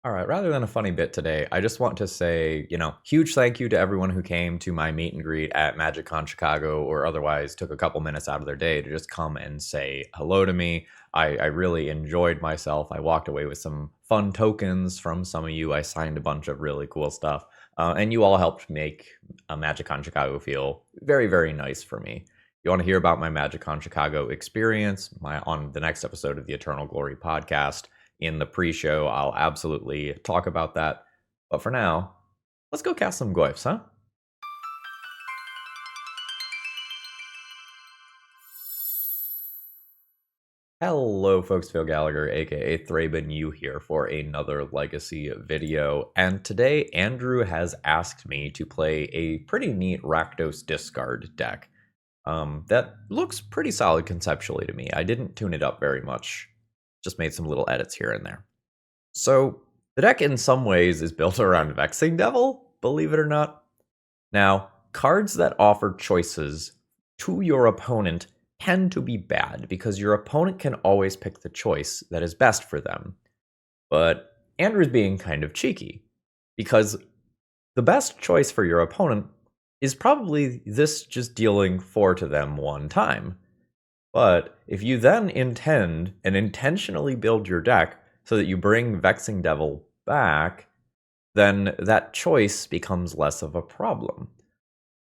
Alright, rather than a funny bit today, I just want to say, huge thank you to everyone who came to my meet and greet at MagicCon Chicago or otherwise took a couple minutes out of their day to just come and say hello to me. I really enjoyed myself. I walked away with some fun tokens from some of you. I signed a bunch of really cool stuff. And you all helped make MagicCon Chicago feel very, very nice for me. You want to hear about my MagicCon Chicago experience on the next episode of the Eternal Glory podcast. In the pre-show, I'll absolutely talk about that. But for now, let's go cast some Goyfs, huh? Hello, folks. Phil Gallagher, aka ThrabenU, here for another Legacy video. And today, Andrew has asked me to play a pretty neat Rakdos discard deck. That looks pretty solid conceptually to me. I didn't tune it up very much. Just made some little edits here and there. So, the deck in some ways is built around Vexing Devil, believe it or not. Now, cards that offer choices to your opponent tend to be bad because your opponent can always pick the choice that is best for them. But Andrew's being kind of cheeky because the best choice for your opponent is probably this just dealing 4 to them one time. But if you then intend and intentionally build your deck so that you bring Vexing Devil back, then that choice becomes less of a problem.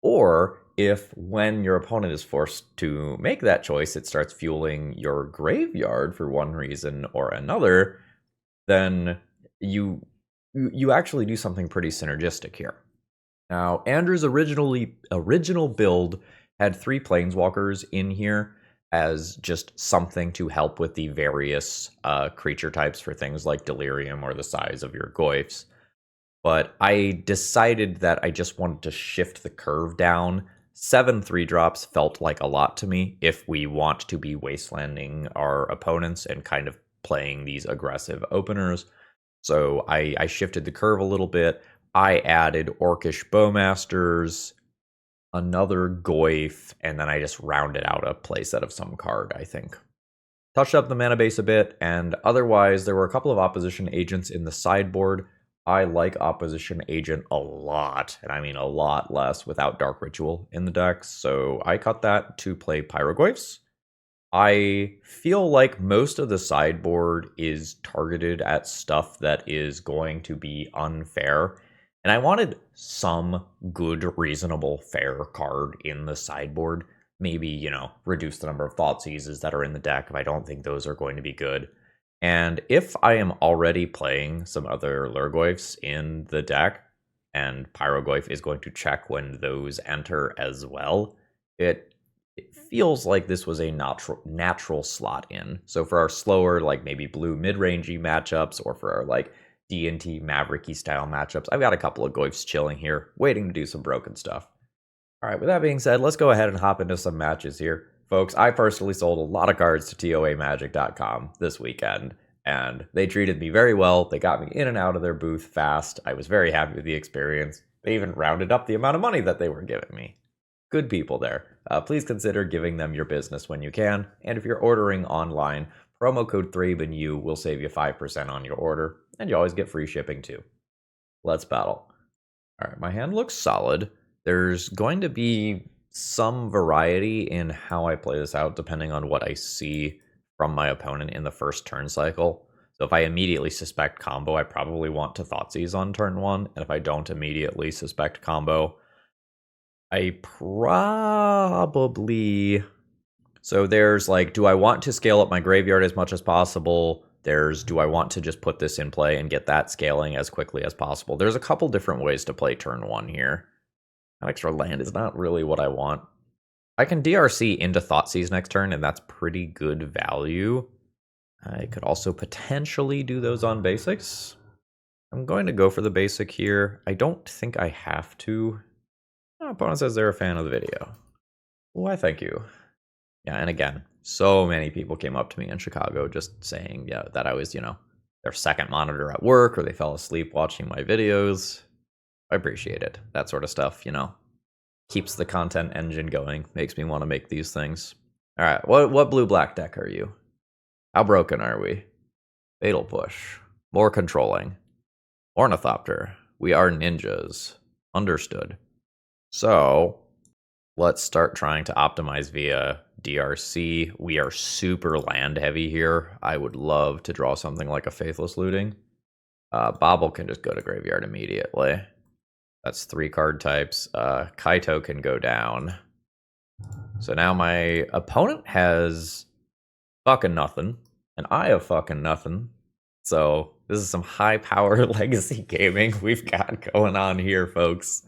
Or if when your opponent is forced to make that choice, it starts fueling your graveyard for one reason or another, then you actually do something pretty synergistic here. Now, Andrew's original build had 3 Planeswalkers in here as just something to help with the various creature types for things like Delirium or the size of your Goyfs. But I decided that I just wanted to shift the curve down. 7 3-drops felt like a lot to me if we want to be wastelanding our opponents and kind of playing these aggressive openers. So I shifted the curve a little bit. I added Orcish Bowmasters, another Goyf, and then I just rounded out a playset of some card, I think. Touched up the mana base a bit, and otherwise there were a couple of opposition agents in the sideboard. I like opposition agent a lot, and I mean a lot less without Dark Ritual in the deck, so I cut that to play Barrowgoyfs. I feel like most of the sideboard is targeted at stuff that is going to be unfair. And I wanted some good, reasonable, fair card in the sideboard. Maybe, reduce the number of Thoughtseizes that are in the deck if I don't think those are going to be good. And if I am already playing some other Lurgoyfs in the deck, and Barrowgoyf is going to check when those enter as well, it feels like this was a natural slot in. So for our slower, like maybe blue mid-rangey matchups, or for our D&T Mavericky style matchups, I've got a couple of Goyfs chilling here, waiting to do some broken stuff. All right, with that being said, let's go ahead and hop into some matches here. Folks, I personally sold a lot of cards to TOAMagic.com this weekend, and they treated me very well. They got me in and out of their booth fast. I was very happy with the experience. They even rounded up the amount of money that they were giving me. Good people there. Please consider giving them your business when you can, and if you're ordering online, promo code ThrabenU will save you 5% on your order, and you always get free shipping too. Let's battle. All right, my hand looks solid. There's going to be some variety in how I play this out depending on what I see from my opponent in the first turn cycle. So if I immediately suspect combo, I probably want to Thoughtseize on turn 1, and if I don't immediately suspect combo, I probably... So there's do I want to scale up my graveyard as much as possible? There's, do I want to just put this in play and get that scaling as quickly as possible? There's a couple different ways to play turn 1 here. That extra land is not really what I want. I can DRC into Thoughtseize next turn, and that's pretty good value. I could also potentially do those on basics. I'm going to go for the basic here. I don't think I have to. My opponent says they're a fan of the video. Why, thank you. Yeah, and again, so many people came up to me in Chicago just saying, that I was, their second monitor at work, or they fell asleep watching my videos. I appreciate it. That sort of stuff, keeps the content engine going, makes me want to make these things. All right, what blue-black deck are you? How broken are we? Fatal Push. More controlling. Ornithopter. We are ninjas. Understood. So let's start trying to optimize via DRC. We are super land heavy here. I would love to draw something like a Faithless Looting. Bobble can just go to graveyard immediately. That's 3 card types. Kaito can go down. So now my opponent has fucking nothing, and I have fucking nothing. So this is some high power legacy gaming we've got going on here, folks.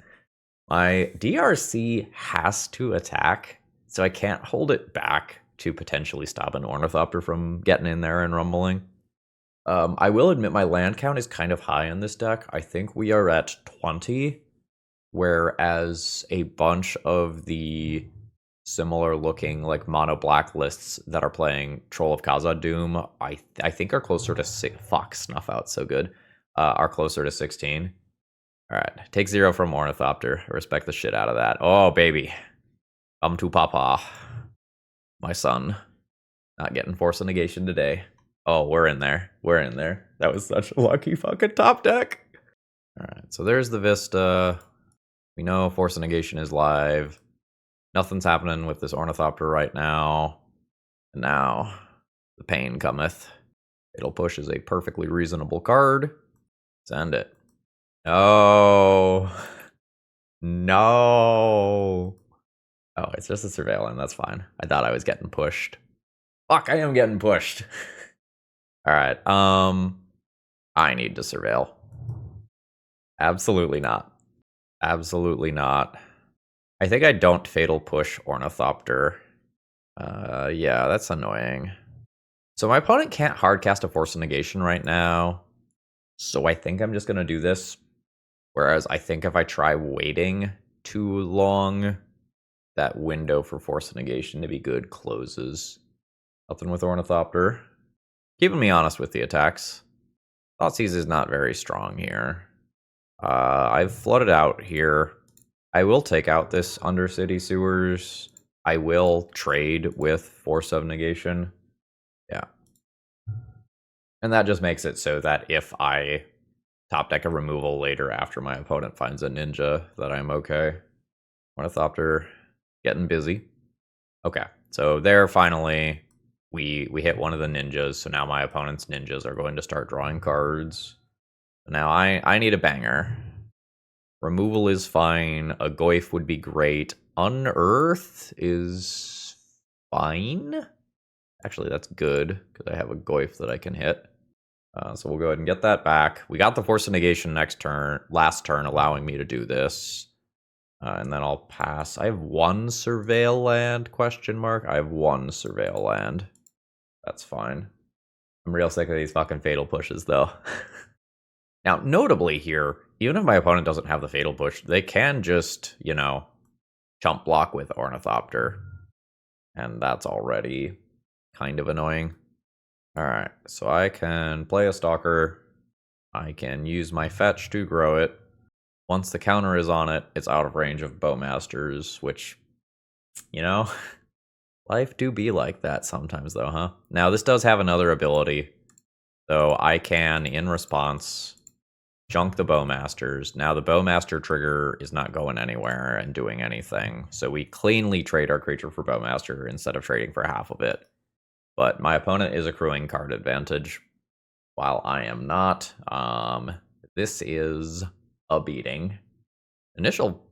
My DRC has to attack, so I can't hold it back to potentially stop an Ornithopter from getting in there and rumbling. I will admit my land count is kind of high in this deck. I think we are at 20, whereas a bunch of the similar looking like mono black lists that are playing Troll of Khazad Doom, I think are closer to fuck, snuff out so good. Are closer to 16. Alright, take 0 from Ornithopter. Respect the shit out of that. Oh baby. Come to papa. My son. Not getting Force of Negation today. Oh, we're in there. We're in there. That was such a lucky fucking top deck. Alright, so there's the Vista. We know Force of Negation is live. Nothing's happening with this Ornithopter right now. And now, the pain cometh. It'll push is a perfectly reasonable card. Send it. No. No. Oh, it's just a surveillance. That's fine. I thought I was getting pushed. Fuck, I am getting pushed. Alright, I need to surveil. Absolutely not. Absolutely not. I think I don't Fatal Push Ornithopter. Yeah, that's annoying. So my opponent can't hardcast a Force of Negation right now. So I think I'm just going to do this. Whereas I think if I try waiting too long, that window for Force of Negation to be good closes. Nothing with Ornithopter. Keeping me honest with the attacks. Thoughtseize is not very strong here. I've flooded out here. I will take out this Undercity Sewers. I will trade with Force of Negation. Yeah. And that just makes it so that if I top deck a removal later after my opponent finds a ninja, that I'm okay. Ornithopter getting busy. Okay, so there finally we hit one of the ninjas, so now my opponent's ninjas are going to start drawing cards. Now I need a banger. Removal is fine. A Goyf would be great. Unearth is fine. Actually, that's good, because I have a Goyf that I can hit. So we'll go ahead and get that back. We got the Force of Negation last turn, allowing me to do this. And then I'll pass. I have 1 Surveil land, question mark. I have 1 Surveil land. That's fine. I'm real sick of these fucking Fatal Pushes, though. Now, notably here, even if my opponent doesn't have the Fatal Push, they can just, you know, chump block with Ornithopter. And that's already kind of annoying. Alright, so I can play a Stalker. I can use my fetch to grow it. Once the counter is on it, it's out of range of Bowmasters, which, you know, life do be like that sometimes though, huh? Now, this does have another ability. So I can, in response, junk the Bowmasters. Now, the Bowmaster trigger is not going anywhere and doing anything. So we cleanly trade our creature for Bowmaster instead of trading for half of it. But my opponent is accruing card advantage, while I am not. This is a beating. Initial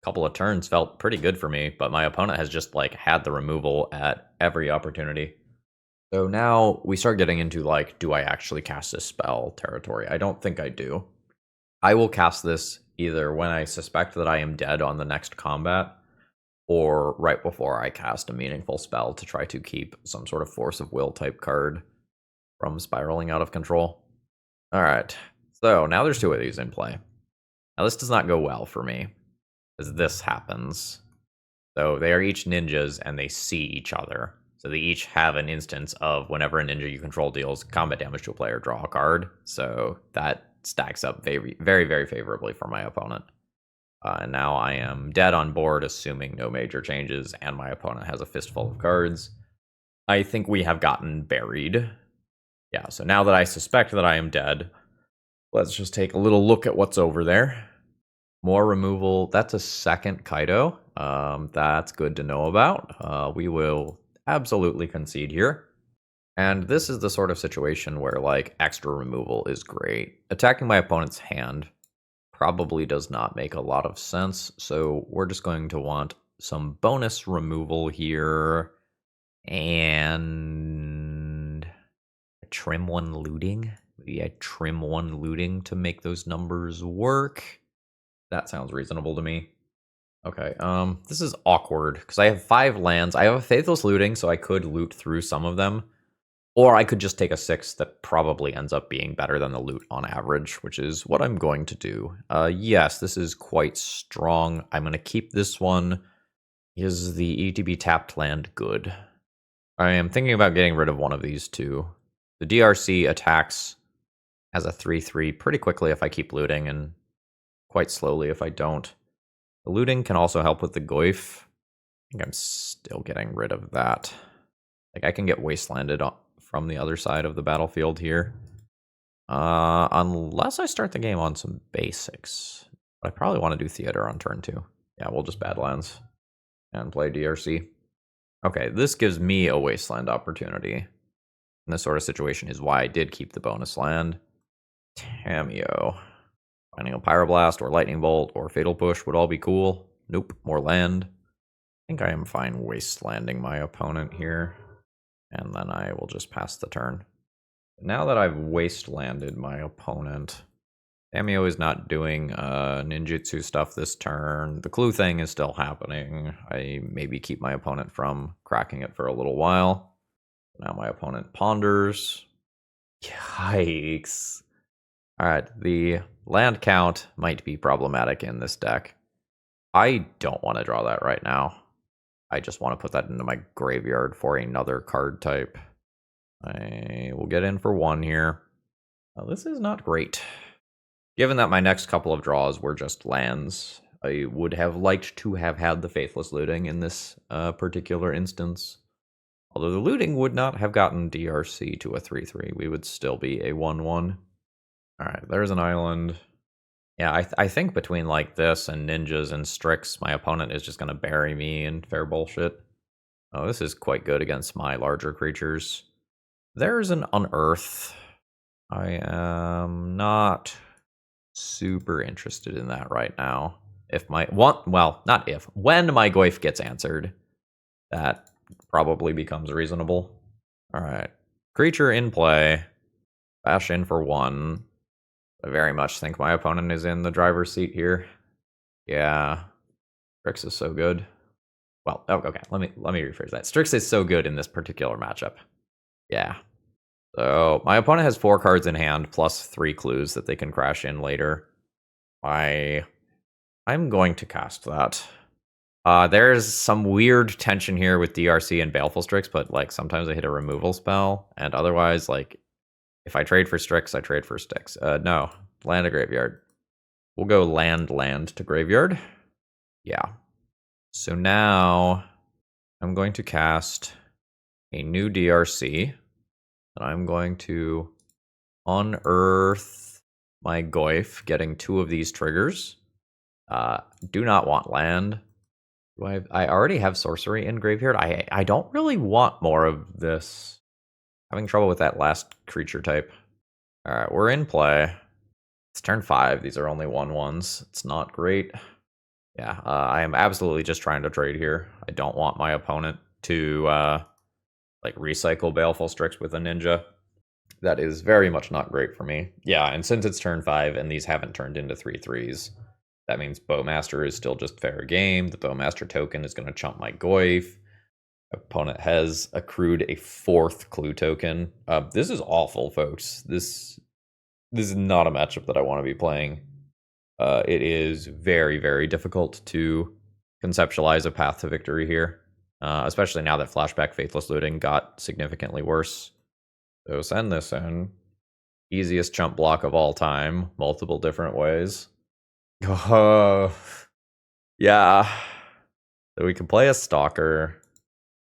couple of turns felt pretty good for me, but my opponent has just like had the removal at every opportunity. So now we start getting into like, do I actually cast a spell territory? I don't think I do. I will cast this either when I suspect that I am dead on the next combat, or right before I cast a meaningful spell to try to keep some sort of Force of Will type card from spiraling out of control. Alright, so now there's 2 of these in play. Now this does not go well for me, as this happens. So they are each ninjas, and they see each other. So they each have an instance of whenever a ninja you control deals combat damage to a player, draw a card. So that stacks up very, very, very favorably for my opponent. And now I am dead on board, assuming no major changes, and my opponent has a fistful of cards. I think we have gotten buried. Yeah, so now that I suspect that I am dead, Let's just take a little look at what's over there. More removal. That's a second Kaido. That's good to know about. We will absolutely concede here. And this is the sort of situation where, like, extra removal is great. Attacking my opponent's hand probably does not make a lot of sense, so we're just going to want some bonus removal here. And trim one looting. Maybe I trim one looting to make those numbers work. That sounds reasonable to me. Okay, this is awkward because I have 5 lands. I have a Faithless looting, so I could loot through some of them. Or I could just take a 6 that probably ends up being better than the loot on average, which is what I'm going to do. Yes, this is quite strong. I'm going to keep this one. Is the ETB tapped land good? I am thinking about getting rid of one of these two. The DRC attacks as a 3/3 pretty quickly if I keep looting, and quite slowly if I don't. The looting can also help with the Goyf. I think I'm still getting rid of that. Like, I can get wastelanded from the other side of the battlefield here. Unless I start the game on some basics. But I probably want to do theater on turn 2. Yeah, we'll just Badlands and play DRC. Okay, this gives me a wasteland opportunity. And this sort of situation is why I did keep the bonus land. Tamiyo. Finding a Pyroblast or Lightning Bolt or Fatal Push would all be cool. Nope, more land. I think I am fine wastelanding my opponent here. And then I will just pass the turn. Now that I've wastelanded my opponent, Tamiyo is not doing ninjutsu stuff this turn. The clue thing is still happening. I maybe keep my opponent from cracking it for a little while. Now my opponent ponders. Yikes. Alright, the land count might be problematic in this deck. I don't want to draw that right now. I just want to put that into my graveyard for another card type. I will get in for 1 here. This is not great. Given that my next couple of draws were just lands, I would have liked to have had the Faithless looting in this particular instance. Although the looting would not have gotten DRC to a 3/3. We would still be a 1/1. Alright, there's an island. Yeah, I think between like this and ninjas and Strix, my opponent is just going to bury me in fair bullshit. Oh, this is quite good against my larger creatures. There's an Unearth. I am not super interested in that right now. If my not if, when my Goyf gets answered, that probably becomes reasonable. All right, creature in play. Bash in for 1. I very much think my opponent is in the driver's seat here. Yeah, Strix is so good. Well, okay, let me rephrase that. Strix is so good in this particular matchup. Yeah. So my opponent has 4 cards in hand plus 3 clues that they can crash in later. I'm going to cast that. There's some weird tension here with DRC and Baleful Strix, but like sometimes I hit a removal spell, and otherwise, like, if I trade for Strix, I trade for Strix. No, land to graveyard. We'll go land to graveyard. Yeah. So now I'm going to cast a new DRC. And I'm going to unearth my Goyf, getting 2 of these triggers. Do not want land. I already have sorcery in graveyard. I don't really want more of this. Having trouble with that last creature type. Alright, we're in play. It's turn 5. These are only 1/1s. It's not great. Yeah, I am absolutely just trying to trade here. I don't want my opponent to like recycle Baleful Strix with a ninja. That is very much not great for me. Yeah, and since it's turn 5 and these haven't turned into 3/3s, that means Bowmaster is still just fair game. The Bowmaster token is going to chump my Goyf. Opponent has accrued a 4th clue token. This is awful, folks. This is not a matchup that I want to be playing. It is very, very difficult to conceptualize a path to victory here, especially now that Flashback Faithless looting got significantly worse. So send this in. Easiest chump block of all time. Multiple different ways. Oh, yeah. So we can play a Stalker.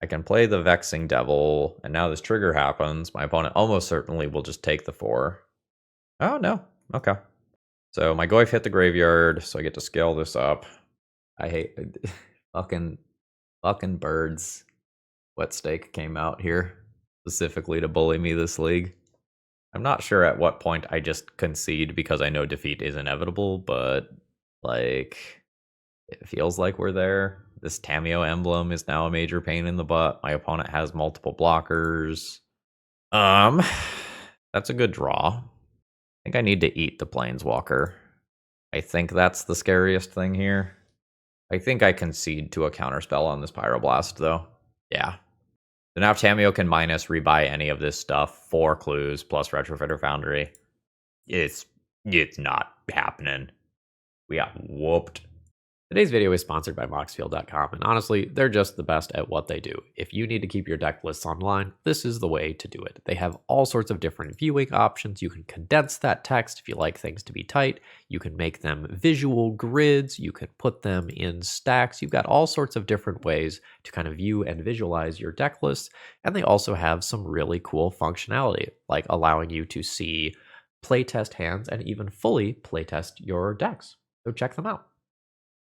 I can play the Vexing Devil, and now this trigger happens. My opponent almost certainly will just take the 4. Oh, no. Okay. So my Goyf hit the graveyard, so I get to scale this up. I hate fucking birds. Wet Steak came out here specifically to bully me this league. I'm not sure at what point I just concede because I know defeat is inevitable, but like it feels like we're there. This Tameo emblem is now a major pain in the butt. My opponent has multiple blockers. That's a good draw. I think I need to eat the Planeswalker. I think that's the scariest thing here. I think I concede to a counterspell on this Pyroblast, though. Yeah. So now Tameo can minus rebuy any of this stuff. 4 clues plus Retrofitter Foundry. It's not happening. We got whooped. Today's video is sponsored by Moxfield.com, and honestly, they're just the best at what they do. If you need to keep your deck lists online, this is the way to do it. They have all sorts of different viewing options. You can condense that text if you like things to be tight. You can make them visual grids. You can put them in stacks. You've got all sorts of different ways to kind of view and visualize your deck lists. And they also have some really cool functionality, like allowing you to see playtest hands and even fully playtest your decks. So check them out.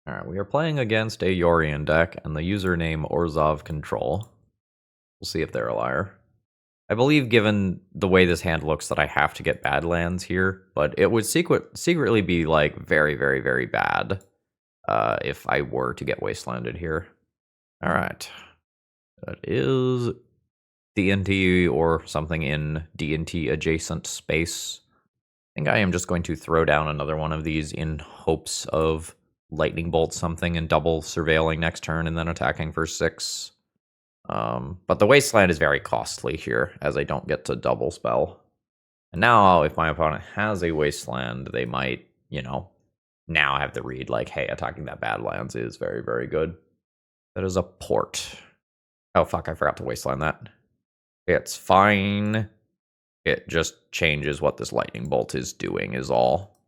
Alright, we are playing against a Yorion deck, and the username Orzhov Control. We'll see if they're a liar. I believe, given the way this hand looks, that I have to get bad lands here, but it would secretly be, like, very, very, very bad if I were to get wastelanded here. Alright. That is D&T or something in D&T adjacent space. I think I am just going to throw down another one of these in hopes of lightning bolt something and double surveilling next turn and then attacking for 6. But the wasteland is very costly here, as I don't get to double spell. And now, if my opponent has a wasteland, they might, now have the read like, hey, attacking that bad lands is very, very good. That is a port. Oh, fuck, I forgot to wasteland that. It's fine. It just changes what this lightning bolt is doing is all.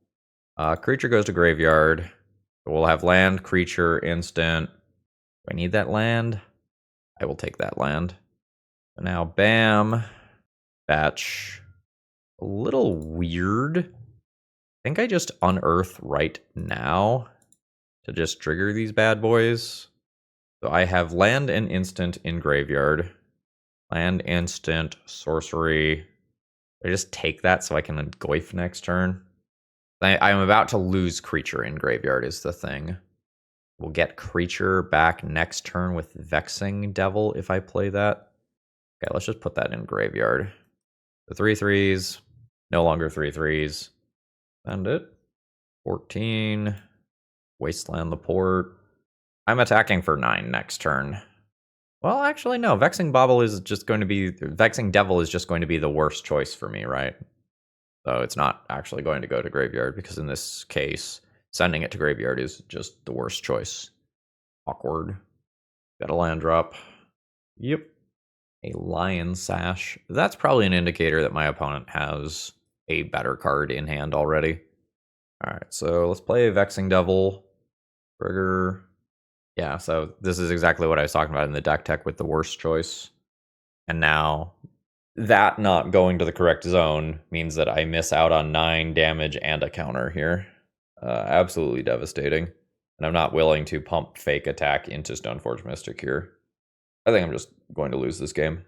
Creature goes to graveyard. We'll have land, creature, instant. Do I need that land? I will take that land. So now, bam. Batch. A little weird. I think I just unearth right now to just trigger these bad boys. So I have land and instant in graveyard. Land, instant, sorcery. I just take that so I can Goyf next turn. I'm about to lose creature in graveyard is the thing. We'll get creature back next turn with Vexing Devil if I play that. Okay, let's just put that in graveyard. The 3/3s, no longer 3/3s. Send it. 14. Wasteland the port. I'm attacking for 9 next turn. Well, actually, no. Vexing Devil is just going to be the worst choice for me, right? So it's not actually going to go to graveyard because in this case, sending it to graveyard is just the worst choice. Awkward. Got a land drop. Yep. A Lion Sash. That's probably an indicator that my opponent has a better card in hand already. Alright, so let's play Vexing Devil. Trigger. Yeah, so this is exactly what I was talking about in the deck tech with the worst choice. And now that not going to the correct zone means that I miss out on 9 damage and a counter here. Absolutely devastating. And I'm not willing to pump fake attack into Stoneforge Mystic here. I think I'm just going to lose this game.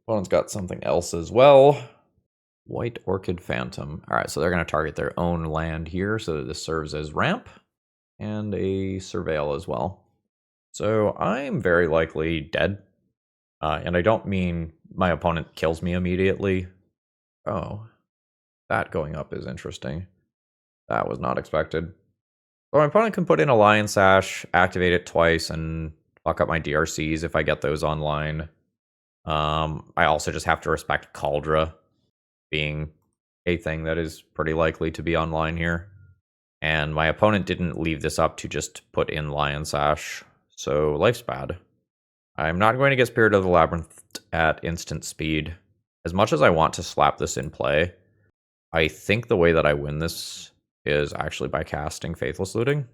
Opponent's got something else as well. White Orchid Phantom. Alright, so they're going to target their own land here, so that this serves as ramp. And a Surveil as well. So I'm very likely dead. And I don't mean my opponent kills me immediately. Oh, that going up is interesting. That was not expected. So my opponent can put in a Lion Sash, activate it twice, and fuck up my DRCs if I get those online. I also just have to respect Kaldra being a thing that is pretty likely to be online here. And my opponent didn't leave this up to just put in Lion Sash, so life's bad. I'm not going to get Spirit of the Labyrinth at instant speed. As much as I want to slap this in play, I think the way that I win this is actually by casting Faithless Looting.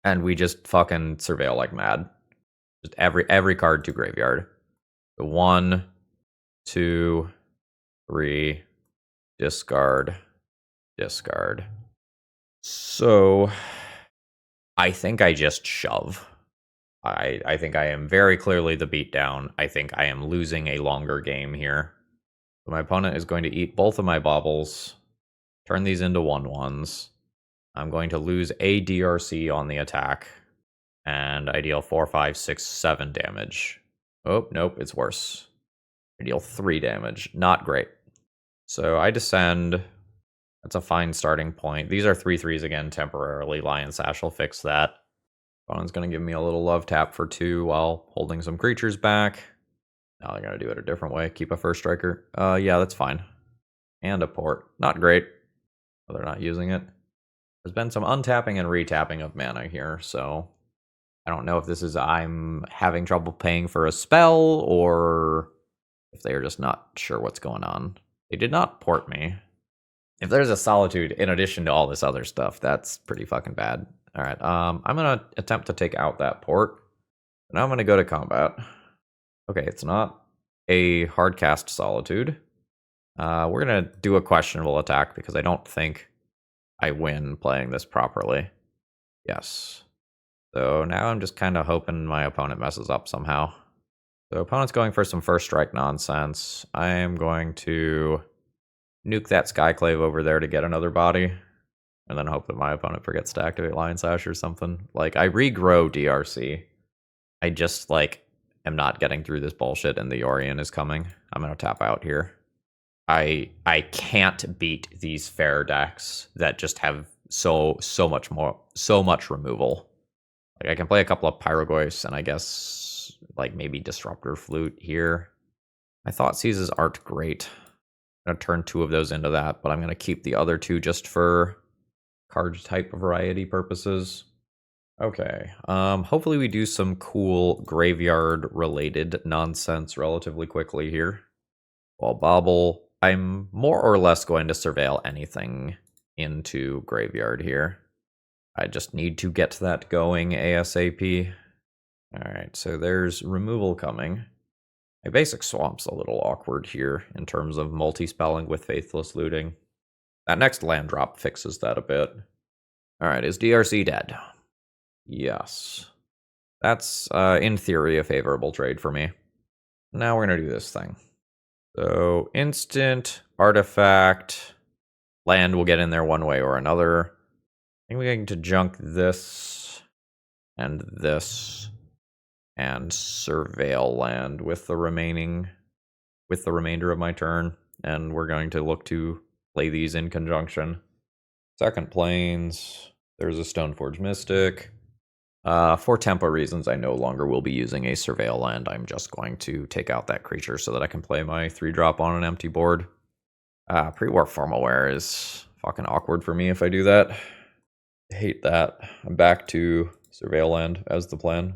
And we just fucking surveil like mad. Just every card to graveyard. The 1, 2, 3, discard, discard. So I think I just shove. I think I am very clearly the beatdown. I think I am losing a longer game here. My opponent is going to eat both of my baubles, turn these into 1/1s. I'm going to lose a DRC on the attack, and I deal 4, 5, 6, 7 damage. Oh, nope, it's worse. I deal 3 damage. Not great. So I descend. That's a fine starting point. These are 3/3s again temporarily. Lion Sash will fix that. Opponent's going to give me a little love tap for 2 while holding some creatures back. Now I got to do it a different way. Keep a first striker. Yeah, that's fine. And a port. Not great. But they're not using it. There's been some untapping and retapping of mana here, so I don't know if this is I'm having trouble paying for a spell or if they're just not sure what's going on. They did not port me. If there's a Solitude in addition to all this other stuff, that's pretty fucking bad. All right, I'm going to attempt to take out that port. Now I'm going to go to combat. Okay, it's not a hard cast Solitude. We're going to do a questionable attack because I don't think I win playing this properly. Yes. So now I'm just kind of hoping my opponent messes up somehow. So opponent's going for some first strike nonsense. I am going to nuke that Skyclave over there to get another body. And then hope that my opponent forgets to activate Lion Sash or something. Like, I regrow DRC. I just, like, am not getting through this bullshit and the Orion is coming. I'm going to tap out here. I can't beat these fair decks that just have so much removal. Like, I can play a couple of Barrowgoyfs and I guess, like, maybe Disruptor Flute here. I thought Seizes aren't great. I'm going to turn 2 of those into that, but I'm going to keep the other 2 just for card type variety purposes. Okay, hopefully we do some cool graveyard-related nonsense relatively quickly here. While Bobble, I'm more or less going to surveil anything into graveyard here. I just need to get that going ASAP. Alright, so there's removal coming. My basic swamp's a little awkward here in terms of multi-spelling with Faithless looting. That next land drop fixes that a bit. Alright, is DRC dead? Yes. That's, in theory, a favorable trade for me. Now we're going to do this thing. So, instant, artifact, land will get in there one way or another. I think we're going to junk this, and surveil land with the remainder of my turn. And we're going to look to play these in conjunction. Second plains, there's a Stoneforge Mystic. For tempo reasons, I no longer will be using a surveil land. I'm just going to take out that creature so that I can play my 3-drop on an empty board. Pre-war Formalware is fucking awkward for me if I do that. I hate that. I'm back to surveil land as the plan.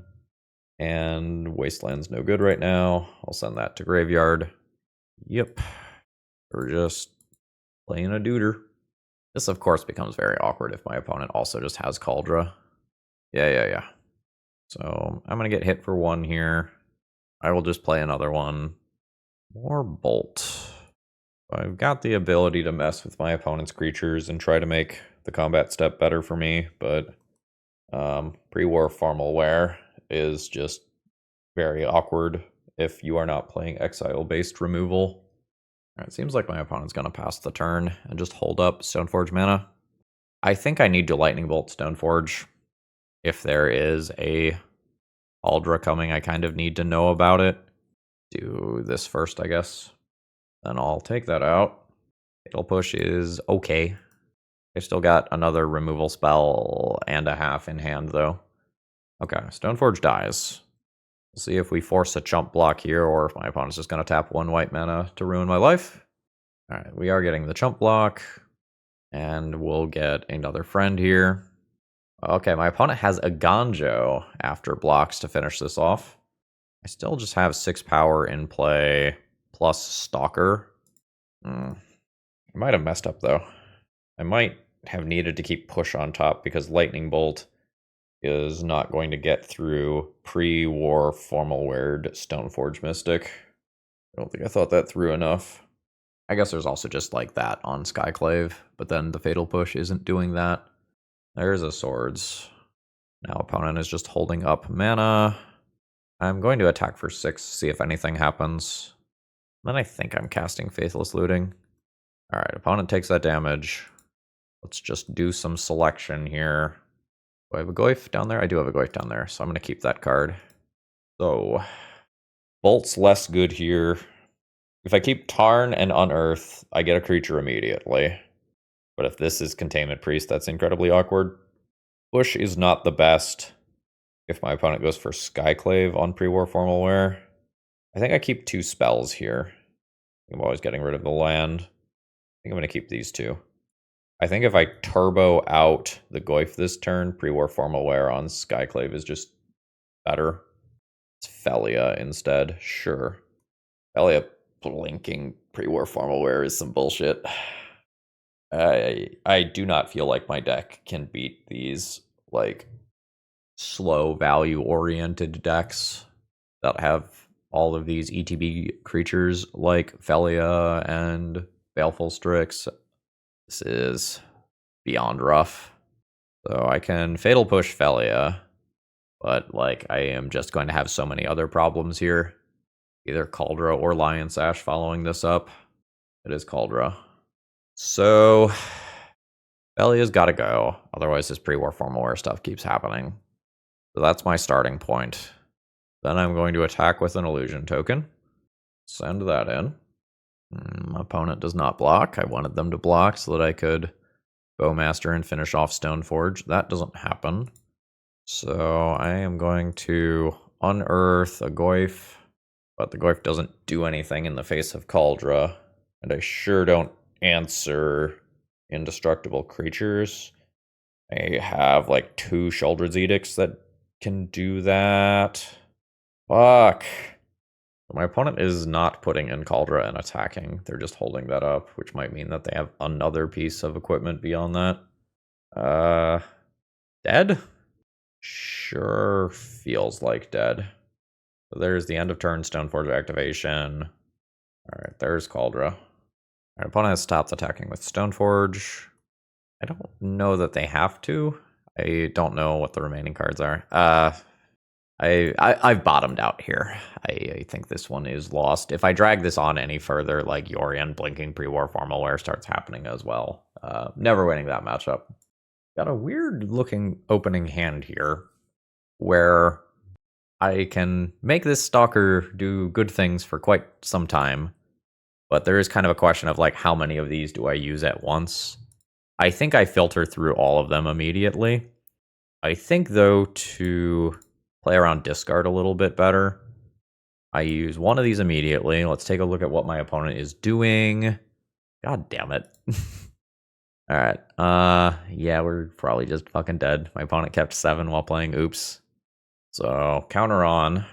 And Wasteland's no good right now. I'll send that to graveyard. Yep. We're just playing a duder. This, of course, becomes very awkward if my opponent also just has Kaldra. Yeah. So I'm going to get hit for 1 here. I will just play another one. More Bolt. I've got the ability to mess with my opponent's creatures and try to make the combat step better for me, but pre-war Formalware is just very awkward if you are not playing exile-based removal. All right, it seems like my opponent's going to pass the turn and just hold up Stoneforge mana. I think I need to Lightning Bolt Stoneforge. If there is a Aldra coming, I kind of need to know about it. Do this first, I guess. Then I'll take that out. Fatal Push is okay. I still got another removal spell and a half in hand, though. Okay, Stoneforge dies. We'll see if we force a chump block here, or if my opponent's just going to tap 1 white mana to ruin my life. Alright, we are getting the chump block. And we'll get another friend here. Okay, my opponent has a Ganjo after blocks to finish this off. I still just have 6 power in play, plus Stalker. I might have messed up, though. I might have needed to keep push on top, because Lightning Bolt is not going to get through pre-war Formalware Stoneforge Mystic. I don't think I thought that through enough. I guess there's also just like that on Skyclave, but then the Fatal Push isn't doing that. There's a Swords. Now opponent is just holding up mana. I'm going to attack for 6, see if anything happens. Then I think I'm casting Faithless Looting. Alright, opponent takes that damage. Let's just do some selection here. Do I have a Goyf down there? I do have a Goyf down there, so I'm going to keep that card. So, Bolt's less good here. If I keep Tarn and Unearth, I get a creature immediately. But if this is Containment Priest, that's incredibly awkward. Push is not the best. If my opponent goes for Skyclave on Pre-War Formal Wear, I think I keep 2 spells here. I'm always getting rid of the land. I think I'm going to keep these 2. I think if I turbo out the Goyf this turn, Pre-War Formal Wear on Skyclave is just better. It's Felia instead. Sure. Felia blinking Pre-War Formal Wear is some bullshit. I do not feel like my deck can beat these, like, slow value-oriented decks that have all of these ETB creatures like Felia and Baleful Strix. This is beyond rough. So I can Fatal Push Felia, but like I am just going to have so many other problems here. Either Kaldra or Lion Sash following this up. It is Kaldra. So Felia's got to go. Otherwise this Pre-War Formal Wear stuff keeps happening. So that's my starting point. Then I'm going to attack with an illusion token. Send that in. My opponent does not block. I wanted them to block so that I could Bowmaster and finish off Stoneforge. That doesn't happen. So I am going to unearth a Goyf, but the Goyf doesn't do anything in the face of Kaldra. And I sure don't answer indestructible creatures. I have like 2 Sheoldred's Edicts that can do that. Fuck. My opponent is not putting in Kaldra and attacking. They're just holding that up, which might mean that they have another piece of equipment beyond that. Dead? Sure feels like dead. So there's the end of turn Stoneforge activation. Alright, there's Kaldra. Our opponent has stopped attacking with Stoneforge. I don't know that they have to. I don't know what the remaining cards are. I've bottomed out here. I think this one is lost. If I drag this on any further, like Yorion blinking Pre-War Formal Wear starts happening as well. Never winning that matchup. Got a weird looking opening hand here where I can make this Stalker do good things for quite some time. But there is kind of a question of like how many of these do I use at once? I think I filter through all of them immediately. I think though to play around discard a little bit better, I use one of these immediately. Let's take a look at what my opponent is doing. God damn it. Alright, yeah, we're probably just fucking dead. My opponent kept 7 while playing Oops. So, counter on,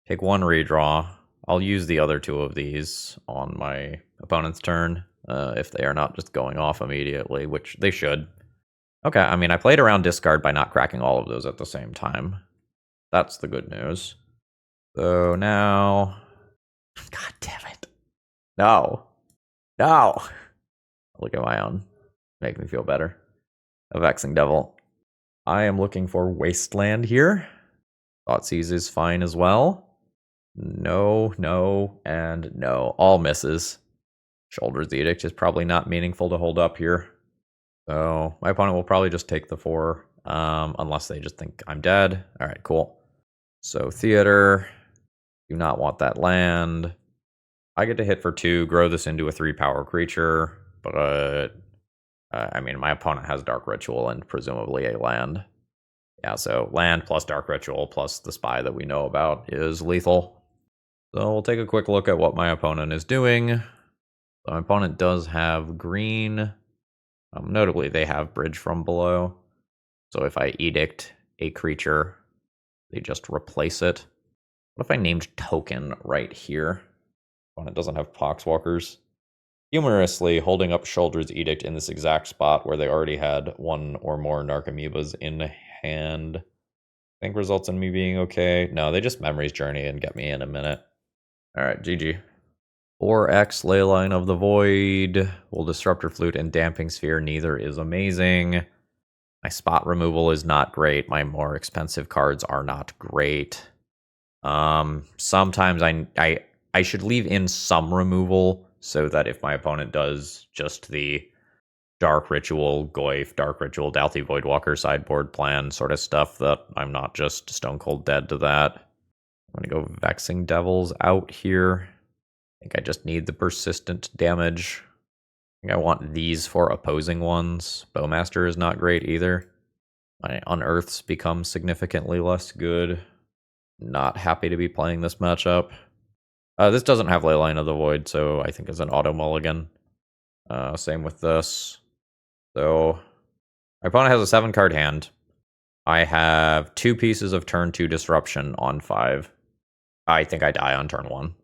take 1 redraw. I'll use the other 2 of these on my opponent's turn, if they are not just going off immediately, which they should. Okay, I mean, I played around discard by not cracking all of those at the same time. That's the good news. So now... God damn it. No. No. Look at my own. Make me feel better. A Vexing Devil. I am looking for Wasteland here. Thoughtseize is fine as well. No, no, and no. All misses. Sheoldred's Edict is probably not meaningful to hold up here. So my opponent will probably just take the 4, unless they just think I'm dead. All right, cool. So Theater, do not want that land. I get to hit for 2, grow this into a 3-power creature, but I mean, my opponent has Dark Ritual and presumably a land. Yeah, so land plus Dark Ritual plus the Spy that we know about is lethal. So we'll take a quick look at what my opponent is doing. So my opponent does have green. Notably, they have Bridge from Below. So if I Edict a creature, they just replace it. What if I named Token right here? Opponent doesn't have Poxwalkers. Humorously, holding up Sheoldred's Edict in this exact spot where they already had 1 or more Narcomoebas in hand, I think results in me being okay. No, they just Memory's Journey and get me in a minute. Alright, GG. 4x Leyline of the Void. Will Disruptor Flute and Damping Sphere. Neither is amazing. My spot removal is not great. My more expensive cards are not great. Sometimes I should leave in some removal so that if my opponent does just the Dark Ritual, Goyf, Dark Ritual, Dalthy Voidwalker sideboard plan sort of stuff, that I'm not just stone cold dead to that. I'm going to go Vexing Devils out here. I think I just need the persistent damage. I think I want these for opposing ones. Bowmaster is not great either. My Unearths become significantly less good. Not happy to be playing this matchup. This doesn't have Leyline of the Void, so I think it's an auto mulligan. Same with this. So my opponent has a 7-card hand. I have 2 pieces of turn 2 disruption on 5. I think I die on turn 1.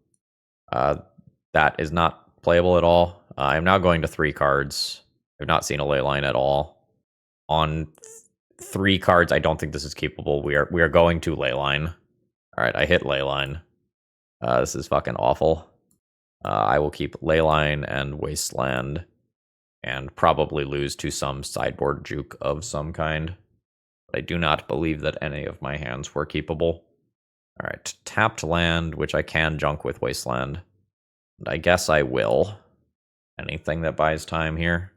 That is not playable at all. I'm now going to 3 cards. I've not seen a Leyline at all. On 3 cards, I don't think this is keepable. We are going to Leyline. Alright, I hit Leyline. This is fucking awful. I will keep Leyline and Wasteland and probably lose to some sideboard juke of some kind. But I do not believe that any of my hands were keepable. Alright, tapped land, which I can junk with Wasteland. I guess I will. Anything that buys time here.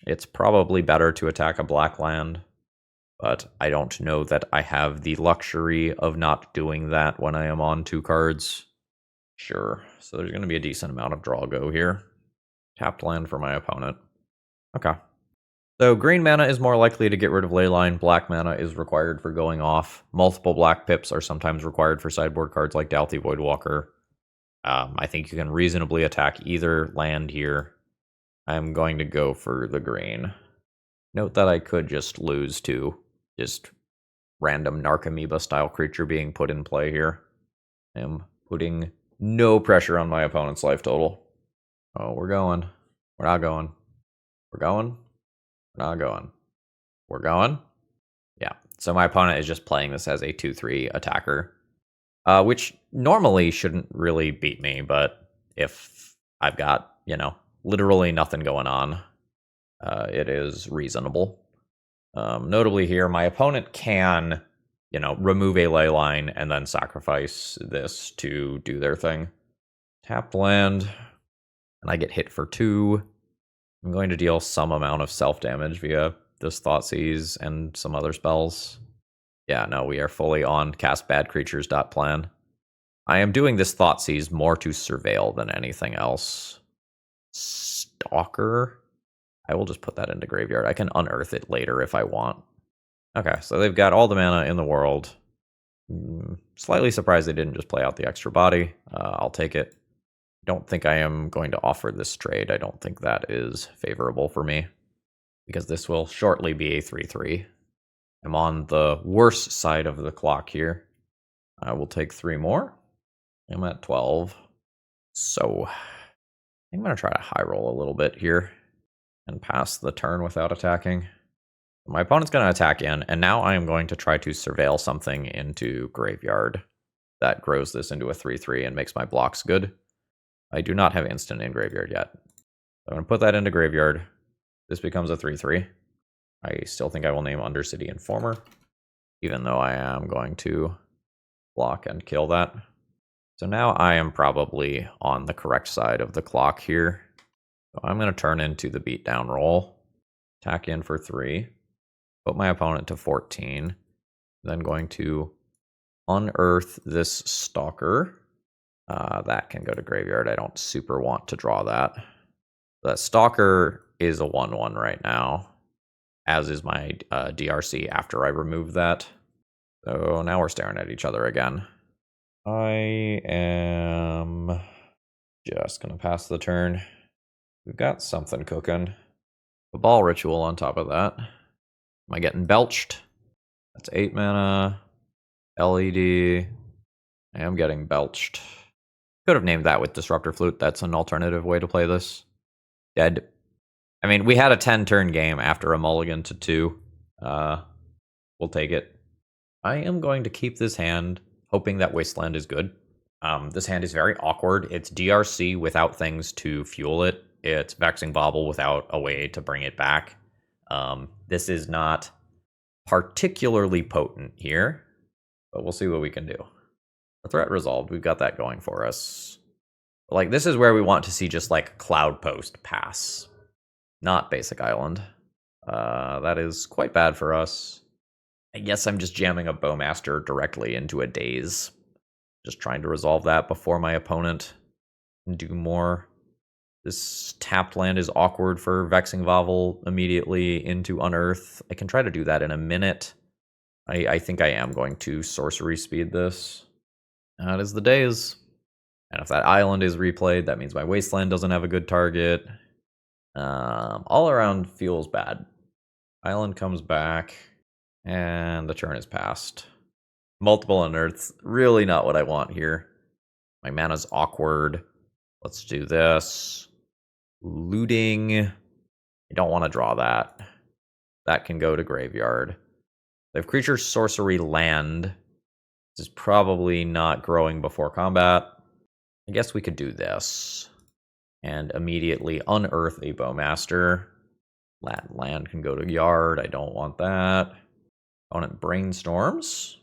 It's probably better to attack a black land, but I don't know that I have the luxury of not doing that when I am on 2 cards. Sure, so there's going to be a decent amount of draw go here. Tapped land for my opponent. Okay. So green mana is more likely to get rid of Leyline. Black mana is required for going off. Multiple black pips are sometimes required for sideboard cards like Dalthy Voidwalker. I think you can reasonably attack either land here. I'm going to go for the green. Note that I could just lose to just random Narcomoeba style creature being put in play here. I'm putting no pressure on my opponent's life total. Oh, we're going. We're not going. We're going. We're not going. We're going. Yeah. So my opponent is just playing this as a 2/3 attacker. Which normally shouldn't really beat me, but if I've got, literally nothing going on, it is reasonable. Notably here, my opponent can, remove a Leyline and then sacrifice this to do their thing. Tapped land, and I get hit for 2. I'm going to deal some amount of self-damage via this Thoughtseize and some other spells. Yeah, no, we are fully on cast bad creatures.plan. I am doing this Thoughtseize more to surveil than anything else. Stalker? I will just put that into graveyard. I can unearth it later if I want. Okay, so they've got all the mana in the world. Slightly surprised they didn't just play out the extra body. I'll take it. Don't think I am going to offer this trade. I don't think that is favorable for me, because this will shortly be a 3/3. I'm on the worst side of the clock here. I will take 3 more. I'm at 12. So I'm going to try to high roll a little bit here and pass the turn without attacking. My opponent's going to attack in, and now I am going to try to surveil something into graveyard that grows this into a 3/3 and makes my blocks good. I do not have instant in graveyard yet. I'm going to put that into graveyard. This becomes a 3/3. I still think I will name Undercity Informer, even though I am going to block and kill that. So now I am probably on the correct side of the clock here. So I'm going to turn into the beatdown roll, attack in for 3, put my opponent to 14, then going to unearth this Stalker. That can go to graveyard. I don't super want to draw that. That Stalker is a 1/1 right now, as is my DRC after I remove that. So now we're staring at each other again. I am just going to pass the turn. We've got something cooking. A ball ritual on top of that. Am I getting belched? That's 8 mana. LED. I am getting belched. Could have named that with Disruptor Flute. That's an alternative way to play this. Dead. I mean, we had a 10-turn game after a mulligan to 2. We'll take it. I am going to keep this hand, hoping that Wasteland is good. This hand is very awkward. It's DRC without things to fuel it. It's Vexing Bobble without a way to bring it back. This is not particularly potent here, but we'll see what we can do. A threat resolved. We've got that going for us. Like, this is where we want to see just, like, Cloud Post pass. Not Basic Island. That is quite bad for us. I guess I'm just jamming a Bowmaster directly into a Daze. Just trying to resolve that before my opponent can do more. This tapped land is awkward for Vexing Vovel immediately into Unearth. I can try to do that in a minute. I think I am going to sorcery speed this. That is the Daze. And if that island is replayed, that means my Wasteland doesn't have a good target. All around feels bad. Island comes back, and the turn is passed. Multiple Unearths, really not what I want here. My mana's awkward. Let's do this. Looting. I don't want to draw that. That can go to graveyard. If creature, sorcery, land. This is probably not growing before combat. I guess we could do this. And immediately unearth a Bowmaster. Land can go to yard. I don't want that. Opponent brainstorms.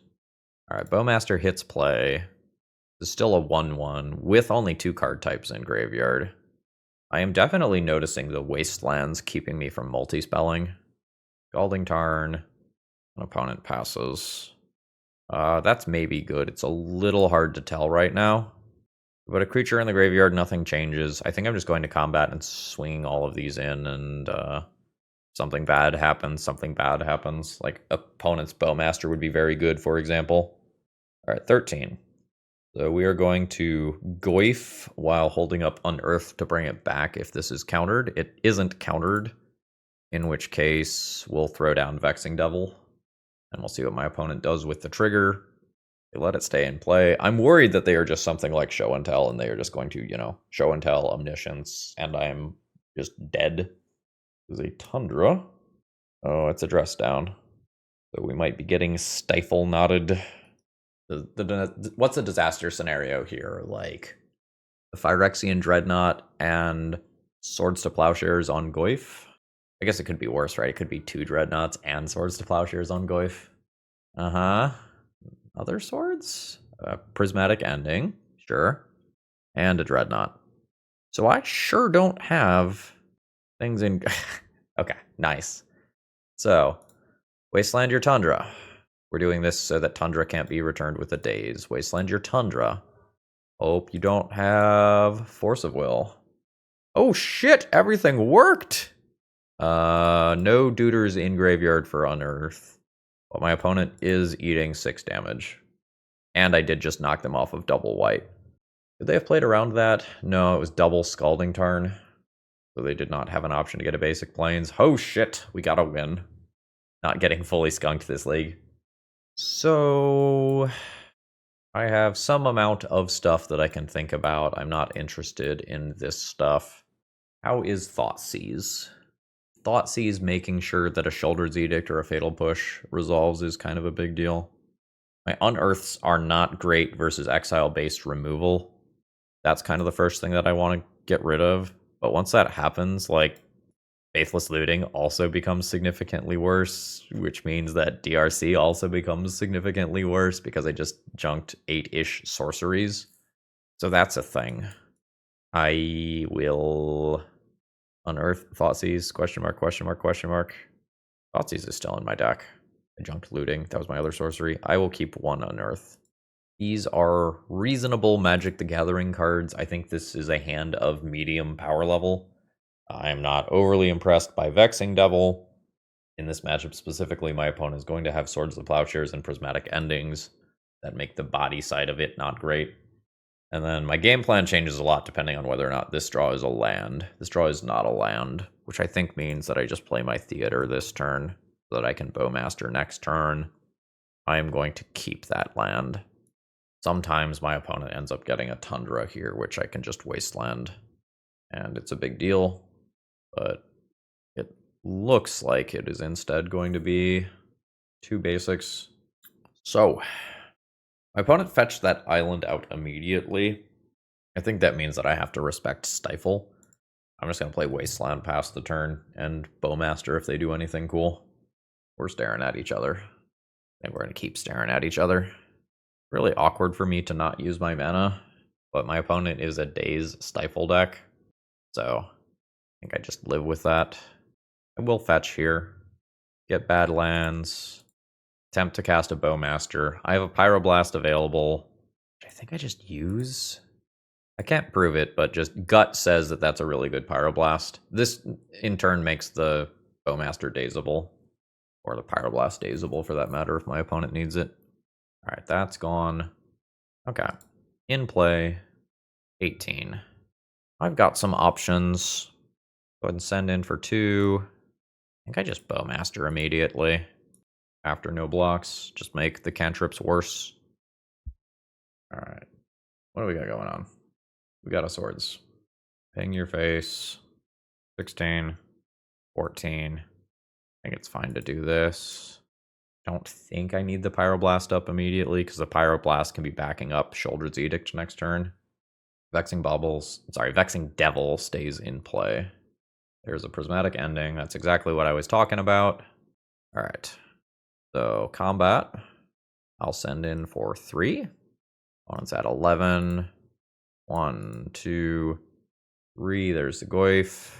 Alright, Bowmaster hits play. This is still a 1/1 with only 2 card types in graveyard. I am definitely noticing the Wastelands keeping me from multi-spelling. Scalding Tarn. An opponent passes. That's maybe good. It's a little hard to tell right now. But a creature in the graveyard, nothing changes. I think I'm just going to combat and swinging all of these in, and something bad happens, something bad happens. Like, opponent's Bowmaster would be very good, for example. Alright, 13. So we are going to Goyf while holding up Unearth to bring it back if this is countered. It isn't countered, in which case we'll throw down Vexing Devil, and we'll see what my opponent does with the trigger. They let it stay in play. I'm worried that they are just something like Show and Tell, and they are just going to, Show and Tell, Omniscience, and I'm just dead. This is a Tundra. Oh, it's a dress down. So we might be getting Stifle knotted. What's a disaster scenario here? Like, the Phyrexian Dreadnought and Swords to Plowshares on Goyf? I guess it could be worse, right? It could be 2 Dreadnoughts and Swords to Plowshares on Goyf. Other swords? Prismatic Ending, sure. And a Dreadnought. So I sure don't have things in... Okay, nice. So, Wasteland your Tundra. We're doing this so that Tundra can't be returned with a Daze. Wasteland your Tundra. Hope you don't have Force of Will. Oh shit, everything worked! No Duders in graveyard for Unearth. But my opponent is eating 6 damage. And I did just knock them off of double white. Could they have played around that? No, it was double Scalding Tarn. So they did not have an option to get a basic plains. Oh shit, we gotta win. Not getting fully skunked this league. So I have some amount of stuff that I can think about. I'm not interested in this stuff. How is Thoughtseize? Thoughtseize making sure that a Shoulder's Edict or a Fatal Push resolves is kind of a big deal. My Unearths are not great versus exile-based removal. That's kind of the first thing that I want to get rid of. But once that happens, like, Faithless Looting also becomes significantly worse, which means that DRC also becomes significantly worse because I just junked 8-ish sorceries. So that's a thing. I will unearth Thoughtseize, question mark, question mark, question mark. Thoughtseize is still in my deck. I junked Looting. That was my other sorcery. I will keep 1 unearth. These are reasonable Magic the Gathering cards. I think this is a hand of medium power level. I am not overly impressed by Vexing Devil. In this matchup specifically, my opponent is going to have Swords of the Plowshares and Prismatic Endings that make the body side of it not great. And then my game plan changes a lot depending on whether or not this draw is a land. This draw is not a land, which I think means that I just play my Theater this turn so that I can Bowmaster next turn. I am going to keep that land. Sometimes my opponent ends up getting a Tundra here, which I can just Wasteland. And it's a big deal. But it looks like it is instead going to be 2 basics. So, My opponent fetched that island out immediately. I think that means that I have to respect Stifle. I'm just going to play Wasteland past the turn and Bowmaster if they do anything cool. We're staring at each other. And we're going to keep staring at each other. Really awkward for me to not use my mana, but my opponent is a Daze Stifle deck. So I think I just live with that. I will fetch here. Get bad lands. Attempt to cast a Bowmaster. I have a Pyroblast available. I think I just use. I can't prove it, but just gut says that that's a really good Pyroblast. This, in turn, makes the Bowmaster dazeable. Or the Pyroblast dazeable, for that matter, if my opponent needs it. Alright, that's gone. Okay. In play, 18. I've got some options. Go ahead and send in for 2. I think I just Bowmaster immediately. After no blocks, just make the cantrips worse. Alright. What do we got going on? We got a swords. Ping your face. 16. 14. I think it's fine to do this. Don't think I need the Pyroblast up immediately, because the Pyroblast can be backing up Shoulder's Edict next turn. Vexing Devil stays in play. There's a Prismatic Ending. That's exactly what I was talking about. Alright. So, combat. I'll send in for 3. Opponent's at 11. 1, 2, 3. There's the Goyf.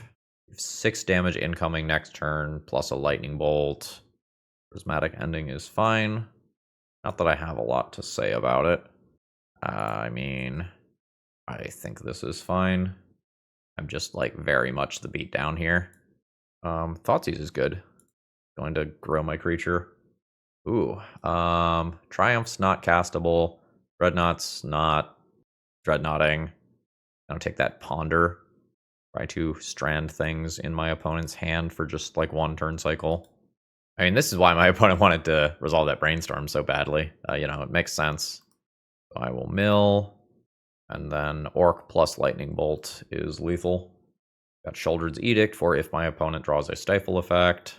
6 damage incoming next turn, plus a Lightning Bolt. Prismatic Ending is fine. Not that I have a lot to say about it. I mean, I think this is fine. I'm just, like, very much the beat down here. Thoughtseize is good. Going to grow my creature. Ooh. Triumph's not castable. Dreadnought's not dreadnoughting. I'll take that Ponder. Try to strand things in my opponent's hand for just, like, 1 turn cycle. I mean, this is why my opponent wanted to resolve that Brainstorm so badly. You know, it makes sense. So I will mill. And then Orc plus Lightning Bolt is lethal. Got Shoulder's Edict for if my opponent draws a Stifle effect.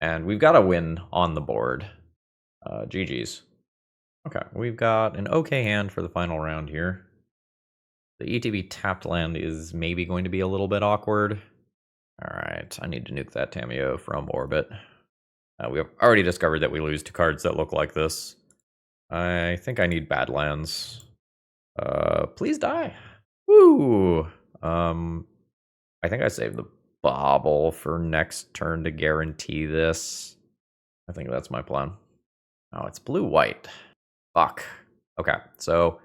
And we've got a win on the board. GG's. Okay, we've got an okay hand for the final round here. The ETB tapped land is maybe going to be a little bit awkward. Alright, I need to nuke that Tamiyo from orbit. We have already discovered that we lose to cards that look like this. I think I need Badlands. Please die. Woo! I think I saved the Bauble for next turn to guarantee this. I think that's my plan. Oh, it's blue-white. Fuck. Okay, so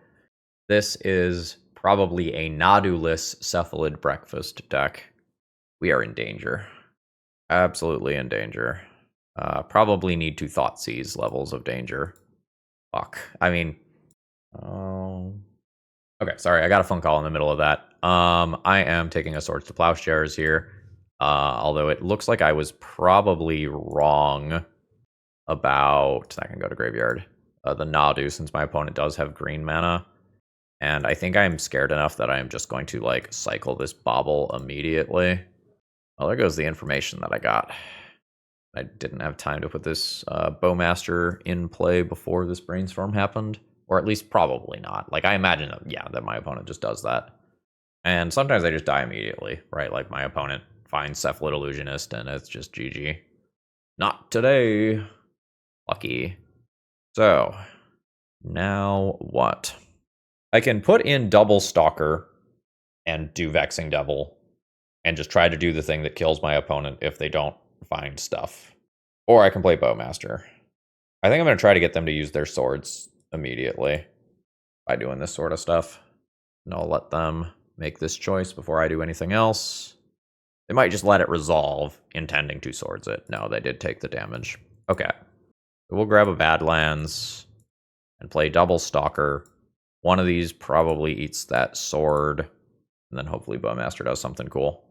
this is probably a Nadu-less Cephalid Breakfast deck. We are in danger. Absolutely in danger. Probably need to Thoughtseize levels of danger. Fuck. I mean... Okay, sorry, I got a phone call in the middle of that. I am taking a Swords to Plowshares here. Although it looks like I was probably wrong about... That can go to Graveyard. The Nadu, since my opponent does have green mana. And I think I'm scared enough that I am just going to, like, cycle this Bauble immediately. Well, there goes the information that I got. I didn't have time to put this Bowmaster in play before this Brainstorm happened. Or at least probably not. Like, I imagine, that my opponent just does that. And sometimes I just die immediately, right? Like, my opponent finds Cephalid Illusionist, and it's just GG. Not today. Lucky. So, now what? I can put in Double Stalker and do Vexing Devil, and just try to do the thing that kills my opponent if they don't find stuff. Or I can play Bowmaster. I think I'm going to try to get them to use their swords immediately by doing this sort of stuff. And I'll let them make this choice before I do anything else. They might just let it resolve, intending to swords it. No, they did take the damage. Okay. We'll grab a Badlands and play Double Stalker. One of these probably eats that sword. And then hopefully Bowmaster does something cool.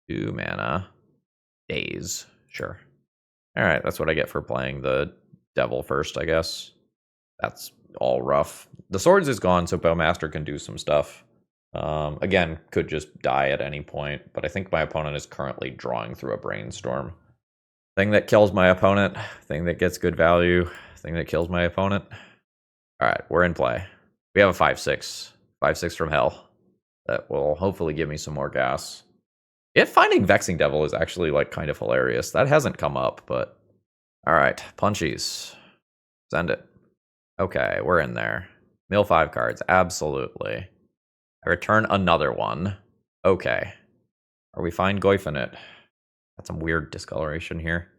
2 mana. Daze. Sure. Alright, that's what I get for playing the Devil first, I guess. That's all rough. The swords is gone, so Bowmaster can do some stuff. Again, could just die at any point, but I think my opponent is currently drawing through a Brainstorm. Thing that kills my opponent, thing that gets good value, thing that kills my opponent. All right, we're in play. We have a 5/6. 5/6 from hell. That will hopefully give me some more gas. If finding Vexing Devil is actually, like, kind of hilarious. That hasn't come up, but... Alright, punchies. Send it. Okay, we're in there. Mill 5 cards, absolutely. I return another one. Okay. Are we fine goyfing it? Got some weird discoloration here.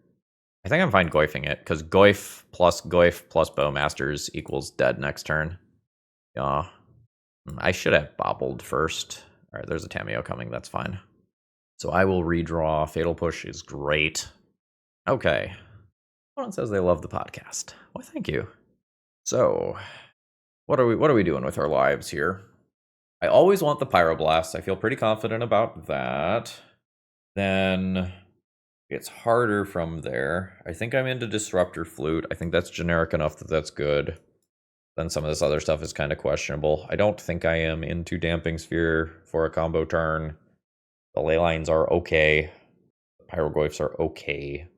I think I'm fine goyfing it, because Goyf plus Bowmasters equals dead next turn. Yeah. I should have bobbled first. Alright, there's a Tameo coming, that's fine. So I will redraw. Fatal Push is great. Okay. Someone says they love the podcast. Well, thank you. So, what are we doing with our lives here? I always want the Pyroblast. I feel pretty confident about that. Then it's harder from there. I think I'm into Disruptor Flute. I think that's generic enough that that's good. Then some of this other stuff is kind of questionable. I don't think I am into Damping Sphere for a combo turn. The ley lines are okay. The Barrowgoyfs are okay.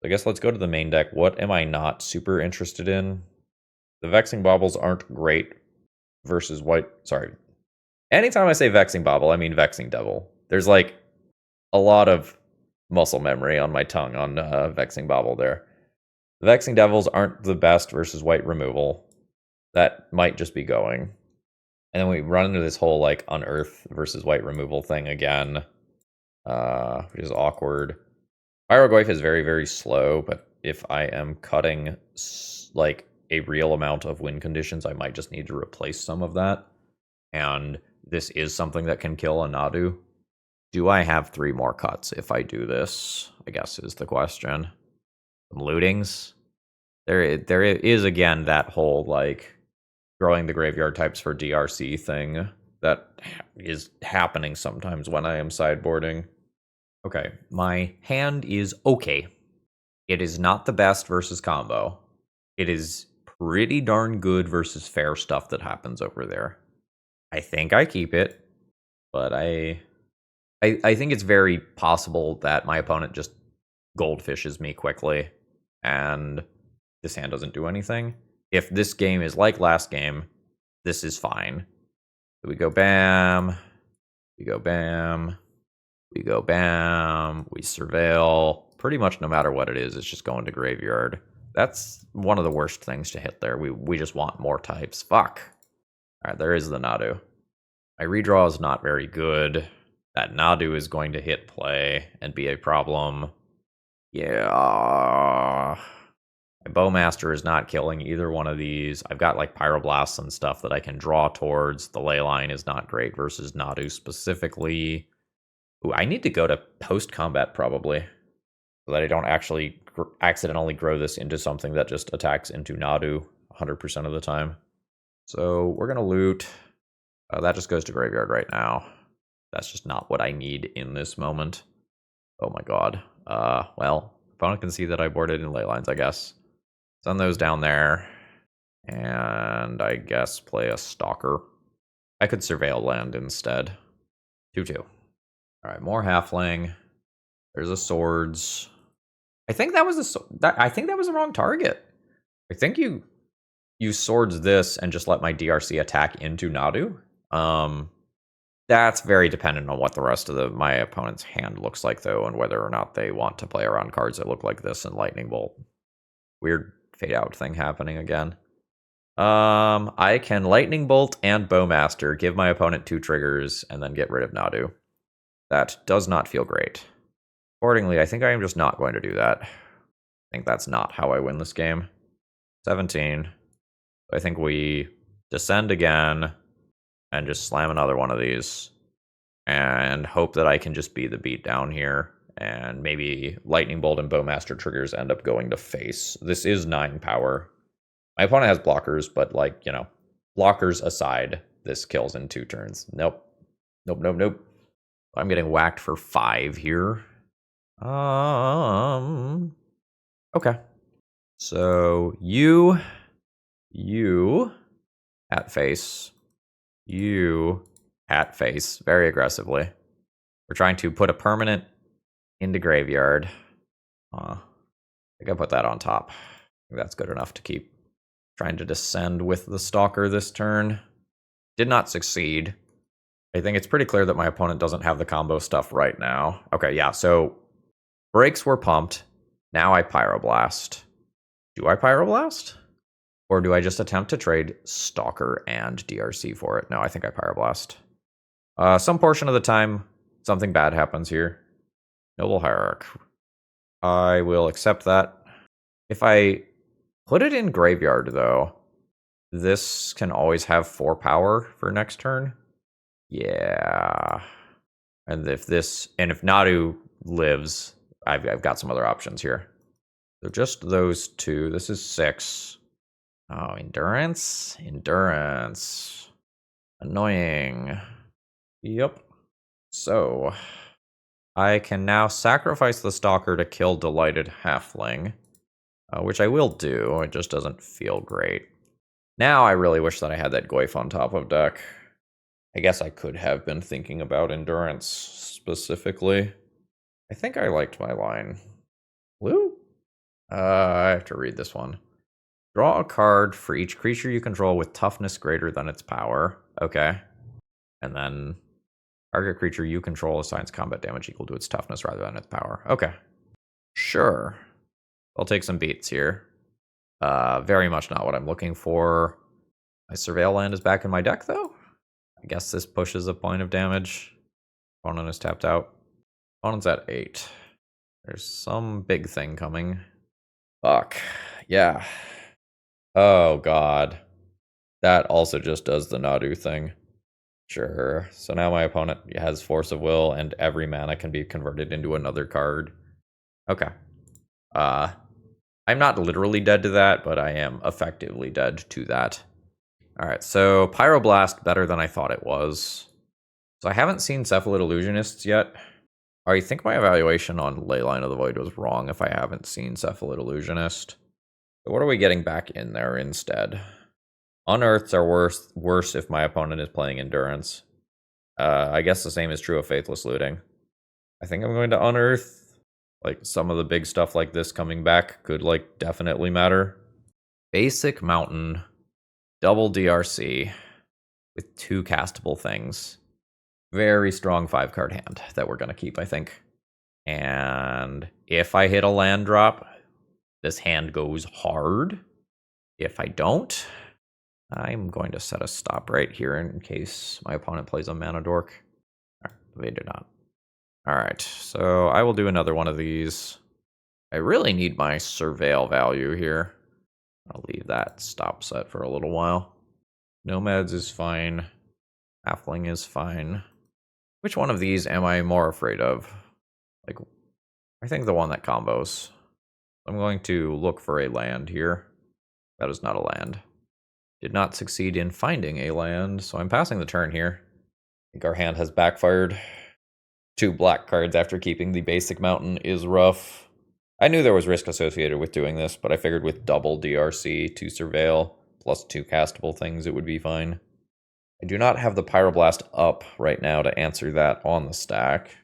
I guess let's go to the main deck. What am I not super interested in? The Vexing Baubles aren't great versus white. Sorry. Anytime I say Vexing Bauble, I mean Vexing Devil. There's like a lot of muscle memory on my tongue on Vexing Bauble there. The Vexing Devils aren't the best versus white removal. That might just be going. And then we run into this whole like Unearth versus white removal thing again, which is awkward. Barrowgoyf is very, very slow, but if I am cutting like a real amount of win conditions, I might just need to replace some of that. And this is something that can kill a Nadu. Do I have 3 more cuts if I do this? I guess is the question. Some lootings. There is again that whole like growing the graveyard types for DRC thing that is happening sometimes when I am sideboarding. Okay, my hand is okay. It is not the best versus combo. It is pretty darn good versus fair stuff that happens over there. I think I keep it, but I think it's very possible that my opponent just goldfishes me quickly, and this hand doesn't do anything. If this game is like last game, this is fine. We go bam, we go bam, we go bam, we surveil. Pretty much no matter what it is, it's just going to graveyard. That's one of the worst things to hit there. We just want more types. Fuck. Alright, there is the Nadu. My redraw is not very good. That Nadu is going to hit play and be a problem. Yeah. My Bowmaster is not killing either one of these. I've got like Pyroblasts and stuff that I can draw towards. The ley line is not great versus Nadu specifically. Ooh, I need to go to post-combat probably, so that I don't actually accidentally grow this into something that just attacks into Nadu 100% of the time. So we're going to loot. That just goes to graveyard right now. That's just not what I need in this moment. Oh my god. Well, opponent can see that I boarded in ley lines, I guess. Send those down there. And I guess play a Stalker. I could Surveil land instead. 2/2. Alright, more Halfling. There's a Swords. I think that was I think that was the wrong target. I think you Swords this and just let my DRC attack into Nadu. That's very dependent on what the rest of my opponent's hand looks like, though, and whether or not they want to play around cards that look like this and Lightning Bolt. Weird fade out thing happening again. I can Lightning Bolt and Bowmaster, give my opponent 2 triggers, and then get rid of Nadu. That does not feel great. Accordingly, I think I am just not going to do that. I think that's not how I win this game. 17. I think we descend again and just slam another one of these and hope that I can just be the beat down here. And maybe Lightning Bolt and Bowmaster triggers end up going to face. This is 9 power. My opponent has blockers, but like, you know, blockers aside, this kills in 2 turns. Nope. Nope, nope, nope. I'm getting whacked for 5 here. Okay. So you at face. You at face very aggressively. We're trying to put a permanent into graveyard. I think I put that on top. I think that's good enough to keep. Trying to descend with the Stalker this turn. Did not succeed. I think it's pretty clear that my opponent doesn't have the combo stuff right now. Okay, yeah, so brakes were pumped. Now I Pyroblast. Do I Pyroblast? Or do I just attempt to trade Stalker and DRC for it? No, I think I Pyroblast. Some portion of the time, something bad happens here. Noble Hierarch. I will accept that. If I put it in Graveyard, though, this can always have 4 power for next turn. Yeah. And if Nadu lives, I've got some other options here. So just those 2. This is 6. Oh, Endurance? Endurance. Annoying. Yep. So, I can now sacrifice the Stalker to kill Delighted Halfling, which I will do. It just doesn't feel great. Now I really wish that I had that Goyf on top of deck. I guess I could have been thinking about Endurance specifically. I think I liked my line. Blue? I have to read this one. Draw a card for each creature you control with toughness greater than its power. Okay. And then target creature you control assigns combat damage equal to its toughness rather than its power. Okay. Sure. I'll take some beats here. Very much not what I'm looking for. My Surveil land is back in my deck, though. I guess this pushes a point of damage. Opponent is tapped out. Opponent's at 8. There's some big thing coming. Fuck. Yeah. Oh, God. That also just does the Nadu thing. Sure. So now my opponent has Force of Will, and every mana can be converted into another card. Okay. I'm not literally dead to that, but I am effectively dead to that. Alright, so Pyroblast better than I thought it was. So I haven't seen Cephalid Illusionists yet. I think my evaluation on Leyline of the Void was wrong if I haven't seen Cephalid Illusionist. So what are we getting back in there instead? Unearths are worse if my opponent is playing Endurance. I guess the same is true of Faithless Looting. I think I'm going to Unearth. Like, some of the big stuff like this coming back could, like, definitely matter. Basic Mountain, double DRC, with 2 castable things. Very strong 5-card hand that we're going to keep, I think. And if I hit a land drop, this hand goes hard. If I don't, I'm going to set a stop right here in case my opponent plays a Mana Dork. They do not. Alright, so I will do another one of these. I really need my Surveil value here. I'll leave that stop set for a little while. Nomads is fine. Halfling is fine. Which one of these am I more afraid of? Like, I think the one that combos. I'm going to look for a land here. That is not a land. Did not succeed in finding a land, so I'm passing the turn here. I think our hand has backfired. 2 black cards after keeping the basic mountain is rough. I knew there was risk associated with doing this, but I figured with double DRC, 2 Surveil, plus 2 castable things, it would be fine. I do not have the Pyroblast up right now to answer that on the stack.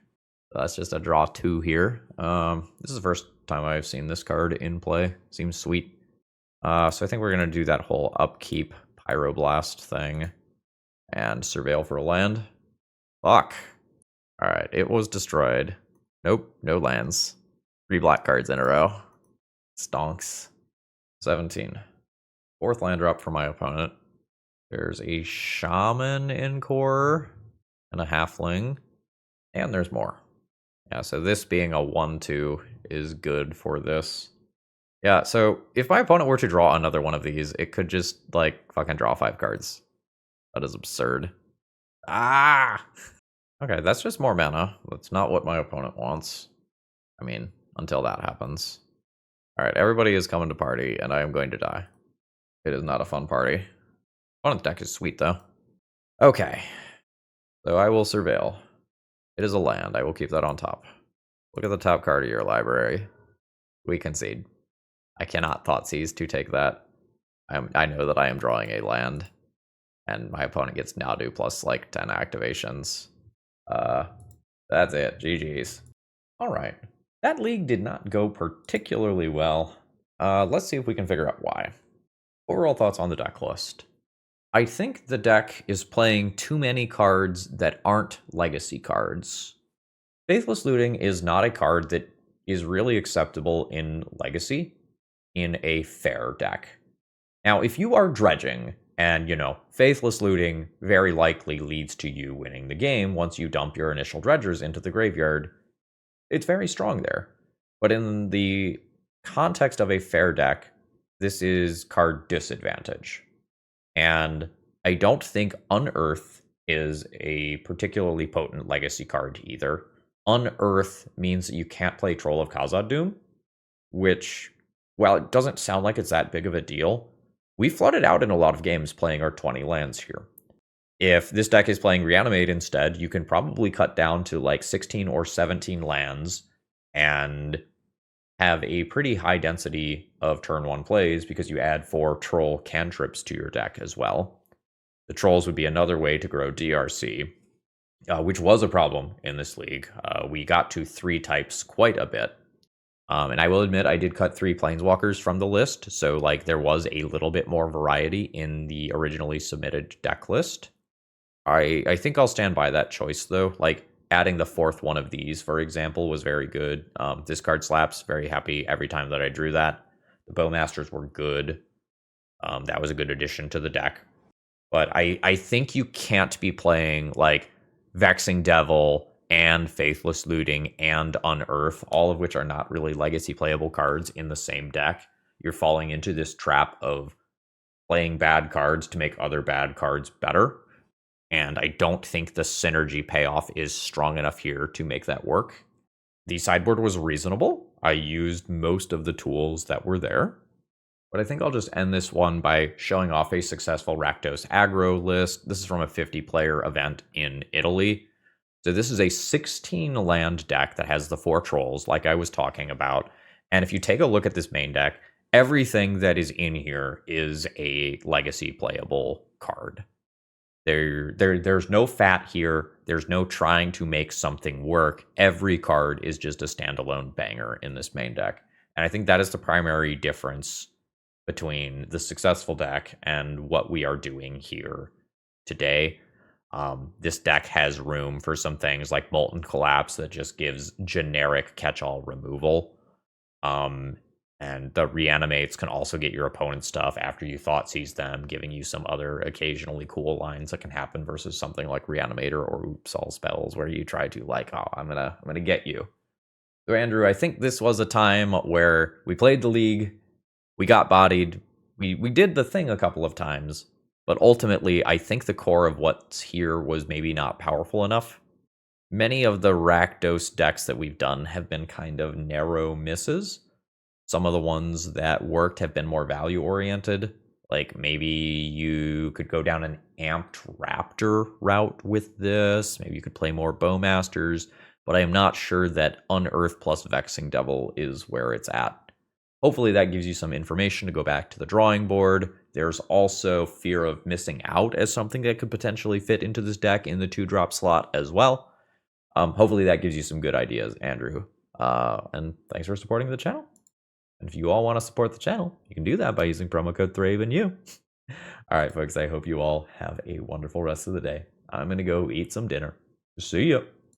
So that's just a draw 2 here. This is the first time I've seen this card in play. Seems sweet. So I think we're going to do that whole upkeep Pyroblast thing and Surveil for a land. Fuck. Alright, it was destroyed. Nope, no lands. 3 black cards in a row. Stonks. 17. 4th land drop for my opponent. There's a Shaman in core and a Halfling. And there's more. Yeah, so this being a 1-2 is good for this. Yeah, so if my opponent were to draw another one of these, it could just, like, fucking draw 5 cards. That is absurd. Ah! Okay, that's just more mana. That's not what my opponent wants. I mean, until that happens. Alright, everybody is coming to party, and I am going to die. It is not a fun party. Opponent's deck is sweet, though. Okay. So I will Surveil. It is a land. I will keep that on top. Look at the top card of your library. We concede. I cannot Thoughtseize to take that. I know that I am drawing a land. And my opponent gets Nadu plus, like, 10 activations. That's it. GG's. Alright. That league did not go particularly well. Let's see if we can figure out why. Overall thoughts on the deck list. I think the deck is playing too many cards that aren't legacy cards. Faithless Looting is not a card that is really acceptable in Legacy in a fair deck. Now, if you are dredging, and, Faithless Looting very likely leads to you winning the game once you dump your initial dredgers into the graveyard, it's very strong there. But in the context of a fair deck, this is card disadvantage. And I don't think Unearth is a particularly potent legacy card either. Unearth means that you can't play Troll of Khazad Doom, which, while it doesn't sound like it's that big of a deal, we flooded out in a lot of games playing our 20 lands here. If this deck is playing Reanimate instead, you can probably cut down to like 16 or 17 lands and have a pretty high density of turn 1 plays because you add 4 troll cantrips to your deck as well. The trolls would be another way to grow DRC, which was a problem in this league. We got to 3 types quite a bit. And I will admit I did cut 3 planeswalkers from the list, so like there was a little bit more variety in the originally submitted deck list. I think I'll stand by that choice though. Like adding the 4th one of these, for example, was very good. This card slaps, very happy every time that I drew that. The Bowmasters were good. That was a good addition to the deck. But I think you can't be playing like Vexing Devil and Faithless Looting and Unearth, all of which are not really legacy playable cards in the same deck. You're falling into this trap of playing bad cards to make other bad cards better. And I don't think the synergy payoff is strong enough here to make that work. The sideboard was reasonable. I used most of the tools that were there. But I think I'll just end this one by showing off a successful Rakdos aggro list. This is from a 50-player event in Italy. So this is a 16-land deck that has the 4 trolls, like I was talking about. And if you take a look at this main deck, everything that is in here is a legacy playable card. There's no fat here. There's no trying to make something work. Every card is just a standalone banger in this main deck. And I think that is the primary difference between the successful deck and what we are doing here today. This deck has room for some things like Molten Collapse that just gives generic catch-all removal. And the reanimates can also get your opponent's stuff after you Thoughtseize them, giving you some other occasionally cool lines that can happen versus something like Reanimator or Oops All Spells where you try to like, oh, I'm gonna get you. So Andrew, I think this was a time where we played the league, we got bodied, we did the thing a couple of times, but ultimately I think the core of what's here was maybe not powerful enough. Many of the Rakdos decks that we've done have been kind of narrow misses. Some of the ones that worked have been more value-oriented. Like maybe you could go down an amped Raptor route with this. Maybe you could play more Bowmasters. But I am not sure that Unearth plus Vexing Devil is where it's at. Hopefully that gives you some information to go back to the drawing board. There's also fear of missing out as something that could potentially fit into this deck in the 2-drop slot as well. Hopefully that gives you some good ideas, Andrew. And thanks for supporting the channel. And if you all want to support the channel, you can do that by using promo code ThrabenU. All right, folks, I hope you all have a wonderful rest of the day. I'm going to go eat some dinner. See ya.